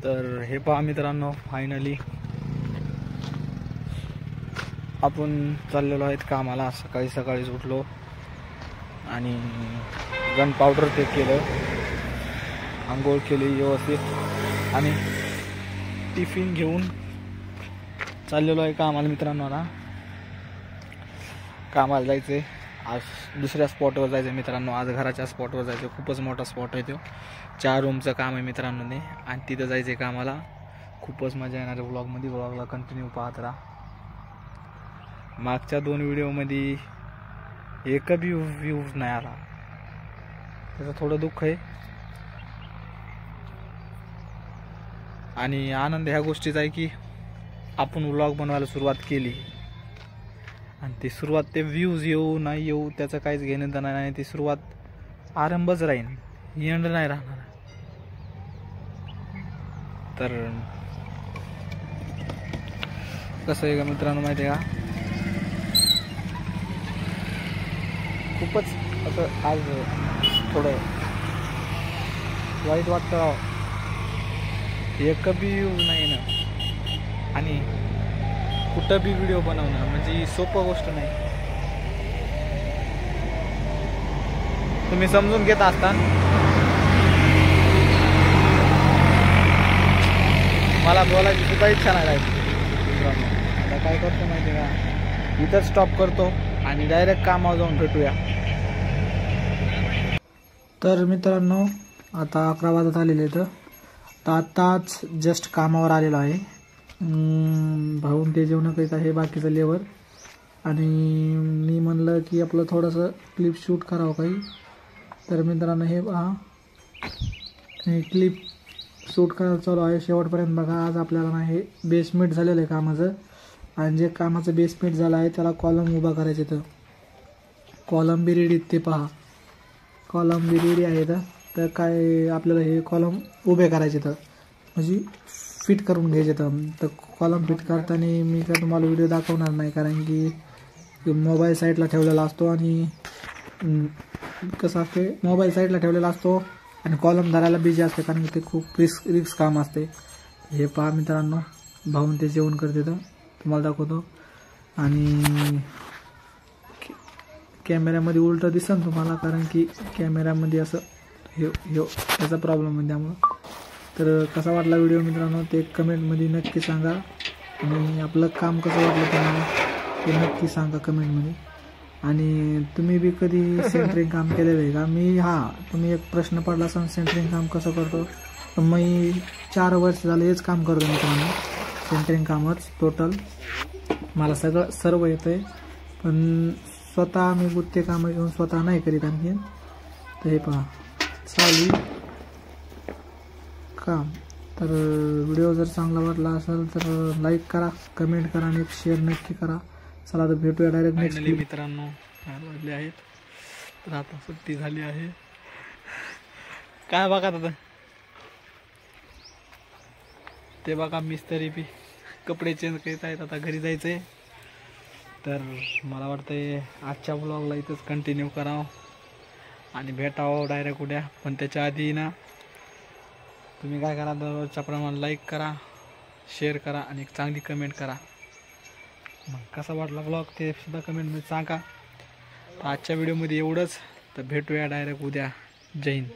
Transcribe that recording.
तर हे पहा मित्रांनो, फायनली आपण चाललेलो आहेत कामाला। सकाळीच उठलो आणि गन पावडर ते केलं, आंघोळ केली व्यवस्थित आणि टिफिन घेऊन चाललेलो आहे कामाला मित्रांनो। आता कामाला जायचे, आज दुसऱ्या स्पॉटवर जायचं मित्रांनो। आज घराच्या स्पॉटवर जायचं, खूपच मोठा स्पॉट आहे तो, 4 रूमचं काम आहे मित्रांनो ने, आणि तिथं जायचं कामाला। खूपच मजा येणार आहे व्लॉगमध्ये, व्लॉगला कंटिन्यू पाहत राहा। मागच्या 2 व्हिडिओमध्ये एक बी व्ह्यूज नाही आला, त्याचं थोडं दुःख आहे आणि आनंद ह्या गोष्टीचा आहे की आपण व्लॉग बनवायला सुरुवात केली आणि ती सुरुवात, ते व्ह्यूज येऊ नाही येऊ त्याचं काहीच घेणं देणं नाही। ती सुरुवात आरंभच राहील, एंड नाही राहणार। तर कसं आहे का मित्रांनो माहिती आहे का, खूपच असं आज थोडं वाईट वाटतं, एक बी व्ह्यूज नाही ना, आणि कुठं बी व्हिडिओ बनवणं म्हणजे सोपं गोष्ट नाही। तुम्ही समजून घेत असता, मला बोलायची सुद्धा इच्छा नाही राहिली मित्रांनो। आता काय करतो माहिती का, इथं स्टॉप करतो आणि डायरेक्ट कामावर जाऊन भेटूया। तर मित्रांनो आता 11 वाजत आलेले आहेत, तर आताच जस्ट कामावर आलेलो आहे। भाऊन ते जेवण करीत आहे बाकीचं लेवर, आणि मी म्हणलं की आपलं थोडंसं क्लिप शूट करावं काही। तर मित्रांनो हे पहा, हे क्लिप शूट करायला चालू आहे, शेवटपर्यंत बघा। आज आपल्याला ना हे बेसमेंट झालेलं आहे कामाचं, आणि जे कामाचं बेसमेंट झालं आहे त्याला कॉलम उभा करायचे। तर कॉलम बी रेडी, ते पहा कॉलम बी रेडी आहे। तर काय आपल्याला हे कॉलम उभे करायचे, तर म्हणजे फिट करून घ्यायचे। तर कॉलम फिट करताना मी काय तुम्हाला व्हिडिओ दाखवणार नाही, कारण की मोबाईल साईडला ठेवलेला असतो, आणि कसं असते मोबाईल साईडला ठेवलेला असतो आणि कॉलम धरायला बिझी असते, कारण की ते खूप रिस्क काम असते। हे पहा मित्रांनो, भाऊन ते जेवण करते, तर तुम्हाला दाखवतो। आणि कॅमेऱ्यामध्ये उलटं दिसन तुम्हाला, कारण की कॅमेऱ्यामध्ये असं याचा प्रॉब्लेम आहे त्यामुळं। तर कसा वाटला व्हिडिओ मित्रांनो ते कमेंटमध्ये नक्की सांगा, आणि आपलं काम कसं वाटलं तुम्हाला ते नक्की सांगा कमेंटमध्ये। आणि तुम्ही बी कधी सेंटरिंग काम केलेलं आहे का? तुम्ही एक प्रश्न पडला असेल सेंटरिंग काम कसं करतो, तर मी 4 वर्ष झाले हेच काम करतो मित्रांनो, सेंटरिंग कामच टोटल मला सर्व येतं आहे, पण स्वतः मी गुत्ते कामं घेऊन स्वतः नाही करीत आणखी। तर हे पहा चालू काम। तर व्हिडिओ जर चांगला वाटला असेल तर लाईक करा, कमेंट करा आणि एक शेअर नक्की करा। चला तर भेटूया डायरेक्ट नेक्स्ट मित्रांनो। 4 वाजले आहेत, तर आता सुट्टी झाली आहे। काय बघा आता ते बघा, मिस्त्री बी कपडे चेंज करीत आहेत, आता घरी जायचंय। तर मला वाटतंय आजच्या ब्लॉगला इथंच कंटिन्यू करावं आणि भेटावं डायरेक्ट उद्या। पण त्याच्या आधी ना तुम्ही काय करा, दररोजच्या प्रमाणे लाईक करा, शेअर करा आणि एक चांगली कमेंट करा। मग कसा वाटला ब्लॉग ते सुद्धा कमेंटमध्ये सांगा। तर आजच्या व्हिडिओमध्ये एवढंच, तर भेटूया डायरेक्ट उद्या। जय हिंद।